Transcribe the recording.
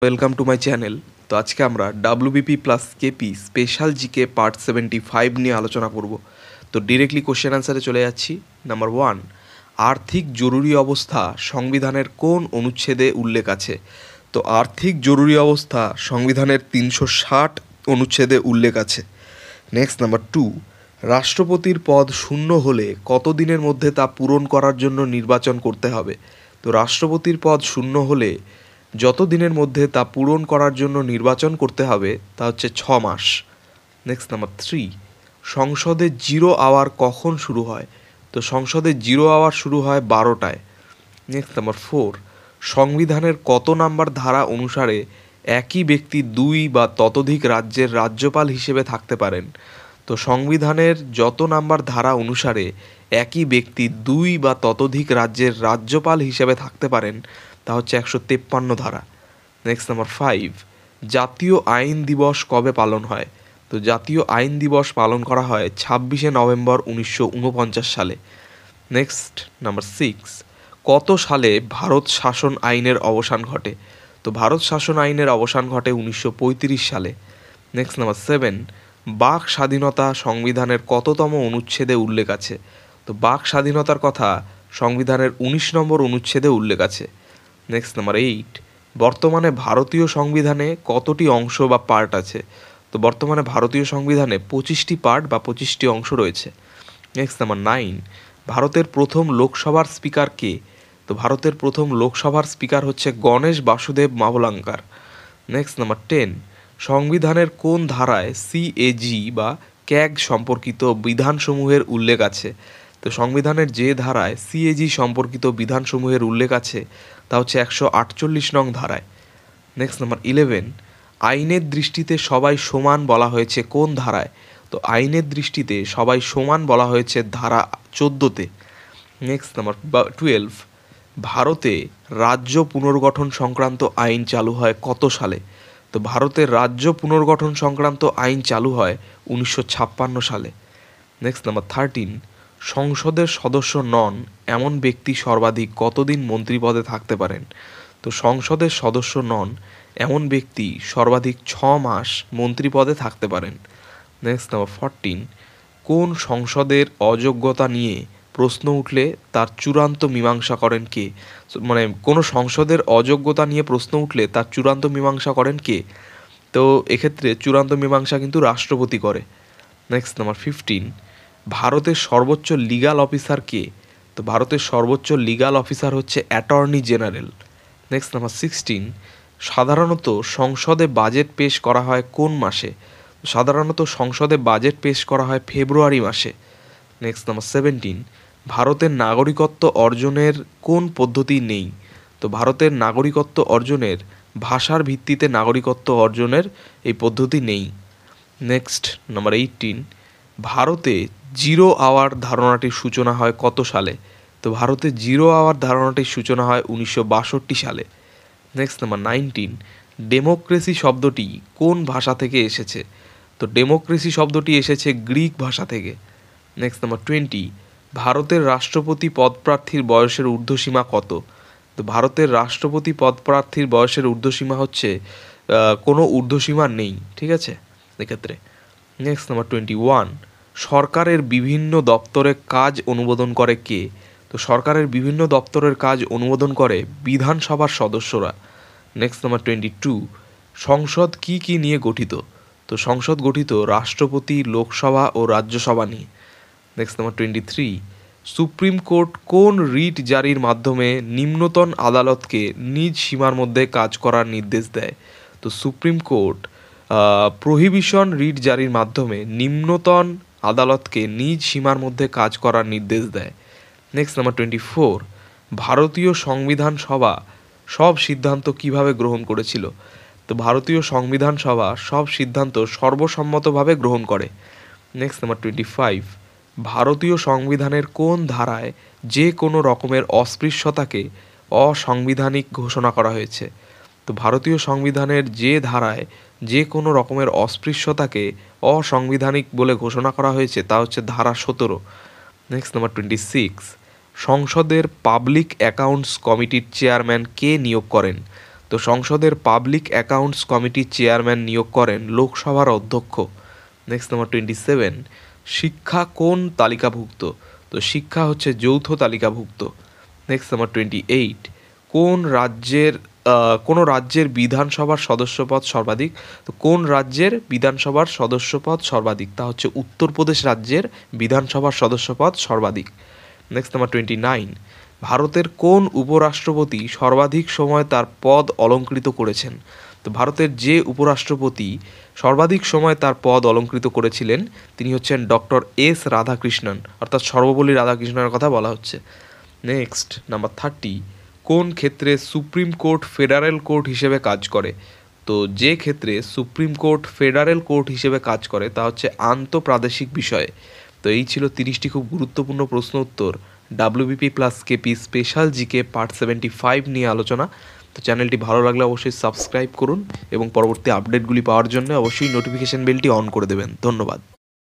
Welcome to my channel. তো আজকে আমরা WBP plus KP special GK part 75 নিয়ে আলোচনা করব। তো ডিরেক্টলি কোশ্চেন অ্যান্সারে চলে যাচ্ছি। নাম্বার 1, আর্থিক জরুরি অবস্থা সংবিধানের কোন অনুচ্ছেদে উল্লেখ আছে? তো আর্থিক জরুরি অবস্থা সংবিধানের 360 অনুচ্ছেদে উল্লেখ আছে। নেক্সট নাম্বার 2, রাষ্ট্রপতির পদ শূন্য হলে কত দিনের মধ্যে তা পূরণ করার জন্য নির্বাচন করতে হবে? তো রাষ্ট্রপতির পদ শূন্য হলে যত দিনের মধ্যে তা পূরণ করার জন্য নির্বাচন করতে হবে তা হচ্ছে 6 মাস। নেক্সট নাম্বার 3, সংসদে জিরো আওয়ার কখন শুরু হয়? তো সংসদে জিরো আওয়ার শুরু হয় 12টায়। নেক্সট নাম্বার 4, সংবিধানের কত নাম্বার ধারা অনুসারে একই ব্যক্তি 2 বা ততোধিক রাজ্যের রাজ্যপাল হিসেবে থাকতে পারেন? তো সংবিধানের যত নাম্বার ধারা অনুসারে একই ব্যক্তি 2 বা ততোধিক রাজ্যের রাজ্যপাল হিসেবে থাকতে পারেন তা হচ্ছে 153 ধারা। নেক্সট নাম্বার 5, জাতীয় আইন দিবস কবে পালন হয়? তো জাতীয় আইন দিবস পালন করা হয় 26শে নভেম্বর 1949 সালে। নেক্সট নাম্বার 6, কত সালে ভারত শাসন আইনের অবসান ঘটে? তো ভারত শাসন আইনের অবসান ঘটে 1935 সালে। নেক্সট নাম্বার 7, বাক স্বাধীনতা সংবিধানের কততম অনুচ্ছেদে উল্লেখ আছে? তো বাক স্বাধীনতার কথা সংবিধানের 19 নম্বর অনুচ্ছেদে উল্লেখ আছে। নেক্সট নাম্বার 8, বর্তমানে ভারতীয় সংবিধানে কতটি অংশ বা পার্ট আছে? তো বর্তমানে ভারতীয় সংবিধানে 25টি পার্ট বা 25টি অংশ রয়েছে। নেক্সট নাম্বার 9, ভারতের প্রথম লোকসভার স্পিকার কে? তো ভারতের প্রথম লোকসভার স্পিকার হচ্ছে গণেশ বাসুদেব মাভলাঙ্কার। নেক্সট নাম্বার 10, সংবিধানের কোন ধারায় সিএজি বা ক্যাগ সম্পর্কিত বিধানসমূহের উল্লেখ আছে? তো সংবিধানের যে ধারায় সিএজি সম্পর্কিত বিধানসমূহের উল্লেখ আছে তা হচ্ছে 148 নং ধারায়। নেক্সট নাম্বার 11, আইনের দৃষ্টিতে সবাই সমান বলা হয়েছে কোন ধারায়? তো আইনের দৃষ্টিতে সবাই সমান বলা হয়েছে ধারা 14তে। নেক্সট নাম্বার 12, ভারতে রাজ্য পুনর্গঠন সংক্রান্ত আইন চালু হয় কত সালে? তো ভারতের রাজ্য পুনর্গঠন সংক্রান্ত আইন চালু হয় 1956 সালে। নেক্সট নাম্বার 13, সংসদের সদস্য নন এমন ব্যক্তি সর্বাধিক কতদিন মন্ত্রী পদে থাকতে পারেন? তো সংসদের সদস্য নন এমন ব্যক্তি সর্বাধিক 6 মাস মন্ত্রী পদে থাকতে পারেন। নেক্সট নাম্বার 14, কোন সংসদের অযোগ্যতা নিয়ে প্রশ্ন উঠলে তার চূড়ান্ত মীমাংসা করেন কে? মানে কোনো সংসদের অযোগ্যতা নিয়ে প্রশ্ন উঠলে তার চূড়ান্ত মীমাংসা করেন কে? তো এক্ষেত্রে চূড়ান্ত মীমাংসা কিন্তু রাষ্ট্রপতি করে। নেক্সট নাম্বার 15, ভারতের সর্বোচ্চ লিগ্যাল অফিসার কে? তো ভারতের সর্বোচ্চ লিগ্যাল অফিসার হচ্ছে অ্যাটর্নি জেনারেল। নেক্সট নাম্বার 16, সাধারণত সংসদে বাজেট পেশ করা হয় কোন মাসে? সাধারণত সংসদে বাজেট পেশ করা হয় ফেব্রুয়ারি মাসে। নেক্সট নাম্বার 17, ভারতের নাগরিকত্ব অর্জনের কোন পদ্ধতি নেই? তো ভারতের নাগরিকত্ব অর্জনের ভাষার ভিত্তিতে নাগরিকত্ব অর্জনের এই পদ্ধতি নেই। নেক্সট নাম্বার 18, ভারতে জিরো আওয়ার ধারণাটির সূচনা হয় কত সালে? তো ভারতে জিরো আওয়ার ধারণাটির সূচনা হয় 1962 সালে। নেক্সট নাম্বার 19, ডেমোক্রেসি শব্দটি কোন ভাষা থেকে এসেছে? তো ডেমোক্রেসি শব্দটি এসেছে গ্রিক ভাষা থেকে। নেক্সট নাম্বার 20, ভারতের রাষ্ট্রপতি পদপ্রার্থীর বয়সের ঊর্ধ্বসীমা কত? তো ভারতের রাষ্ট্রপতি পদপ্রার্থীর বয়সের ঊর্ধ্বসীমা হচ্ছে কোনো ঊর্ধ্বসীমা নেই, ঠিক আছে এক্ষেত্রে। নেক্সট নাম্বার 21, সরকারের বিভিন্ন দপ্তরে কাজ অনুমোদন করে কে? তো সরকারের বিভিন্ন দপ্তরের কাজ অনুমোদন করে বিধানসভার সদস্যরা। নেক্সট নাম্বার 22, সংসদ কি কি নিয়ে গঠিত? তো সংসদ গঠিত রাষ্ট্রপতি, লোকসভা ও রাজ্যসভা নিয়ে। নেক্সট নাম্বার 23, সুপ্রিম কোর্ট কোন রিট জারির মাধ্যমে নিম্নতন আদালতকে নিজ সীমার মধ্যে কাজ করার নির্দেশ দেয়? তো সুপ্রিম কোর্ট প্রহিবিশন রিট জারির মাধ্যমে নিম্নতন আদালতকে নিজ সীমার মধ্যে কাজ করার নির্দেশ দেয়। নেক্সট নাম্বার 24, ভারতীয় সংবিধান সভা সব সিদ্ধান্ত কিভাবে গ্রহণ করেছিল? তো ভারতীয় সংবিধান সভা সব সিদ্ধান্ত সর্বসম্মতভাবে গ্রহণ করে। নেক্সট নাম্বার 25, ভারতীয় সংবিধানের কোন ধারায় যে কোনো রকমের অস্পৃশ্যতাকে অসাংবিধানিক ঘোষণা করা হয়েছে? তো ভারতীয় সংবিধানের যে ধারায় যে কোনো রকমের অস্পৃশ্যতাকে অসাংবিধানিক বলে ঘোষণা করা হয়েছে তা হচ্ছে ধারা 17। নেক্সট নাম্বার 26, সংসদের পাবলিক অ্যাকাউন্টস কমিটির চেয়ারম্যান কে নিয়োগ করেন? তো সংসদের পাবলিক অ্যাকাউন্টস কমিটির চেয়ারম্যান নিয়োগ করেন লোকসভার অধ্যক্ষ। নেক্সট নাম্বার 27, শিক্ষা কোন তালিকাভুক্ত? তো শিক্ষা হচ্ছে যৌথ তালিকাভুক্ত। নেক্সট নাম্বার 28, কোন রাজ্যের বিধানসভার সদস্যপদ সর্বাধিক? তো কোন রাজ্যের বিধানসভার সদস্যপদ সর্বাধিক? তা হচ্ছে উত্তরপ্রদেশ রাজ্যের বিধানসভার সদস্যপদ সর্বাধিক। নেক্সট নাম্বার 29, ভারতের কোন উপরাষ্ট্রপতি সর্বাধিক সময় তার পদ অলংকৃত করেছেন? তো ভারতের যে উপরাষ্ট্রপতি সর্বাধিক সময় তার পদ অলংকৃত করেছিলেন তিনি হচ্ছেন ডক্টর এস রাধাকৃষ্ণন, অর্থাৎ সর্বপল্লী রাধাকৃষ্ণনের কথা বলা হচ্ছে। নেক্সট নাম্বার 30, কোন ক্ষেত্রে সুপ্রিম কোর্ট ফেডারেল কোর্ট হিসেবে কাজ করে? তো যে ক্ষেত্রে সুপ্রিম কোর্ট ফেডারেল কোর্ট হিসেবে কাজ করে তা হচ্ছে আন্তঃপ্রাদেশিক বিষয়ে। তো এই ছিল 30টি খুব গুরুত্বপূর্ণ প্রশ্ন উত্তর WBP plus KP special GK part 75 নিয়ে আলোচনা। তো চ্যানেলটি ভালো লাগলে অবশ্যই সাবস্ক্রাইব করুন এবং পরবর্তী আপডেটগুলি পাওয়ার জন্য অবশ্যই নোটিফিকেশন বেলটি অন করে দেবেন। ধন্যবাদ।